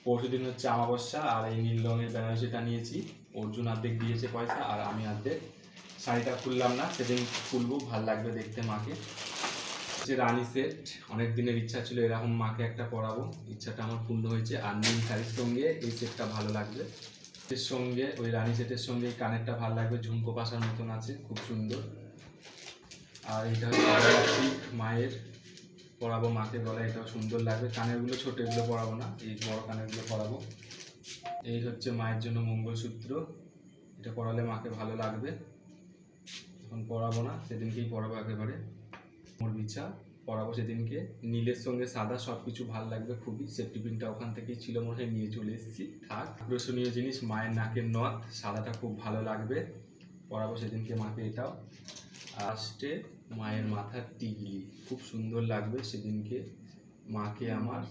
পরশুদিন হচ্ছে আমাবস্যা, আর এই নীল রঙের বেনারসিটা নিয়েছি। অর্জুন অর্ধেক দিয়েছে পয়সা, আর আমি অর্ধেক। শাড়িটা খুললাম না, সেদিন খুলবো, ভাল লাগবে দেখতে মাকে। যে রানী সেট, অনেক দিনের ইচ্ছা ছিল এরকম মাকে একটা পরাবো, ইচ্ছাটা আমার পূর্ণ হয়েছে। আর নীল শাড়ির সঙ্গে এই সেটটা ভালো লাগবে। এর সঙ্গে ওই রানী সেটের সঙ্গে এই কানেরটা ভালো লাগবে, ঝুমকো পাশার মতন আছে, খুব সুন্দর। আর এটা হচ্ছে মায়ের পরাবো, মাকে গলায়, এটাও সুন্দর লাগবে। কানেরগুলো ছোট, এগুলো পরাবো না, এই বড় কানেরগুলো পরাবো। এই হচ্ছে মায়ের জন্য মঙ্গলসূত্র, এটা পরালে মাকে ভালো লাগবে। এখন পরাবো না, সেদিনকেই পরাবো একেবারে। মোর বিছা পরাবো সেদিনকে, নীলের সঙ্গে সাদা, সব কিছু ভালো লাগবে খুবই। সেফটি পিনটা ওখান থেকেই ছিল মনে হয়, নিয়ে চলে এসেছি, থাক। আকর্ষণীয় জিনিস মায়ের নাকের নথ, সাদাটা খুব ভালো লাগবে, পরাবো সেদিনকে মাকে এটাও। লাস্টে মায়ের মাথার টিকলি, খুব সুন্দর লাগবে সেদিনকে মাকে আমার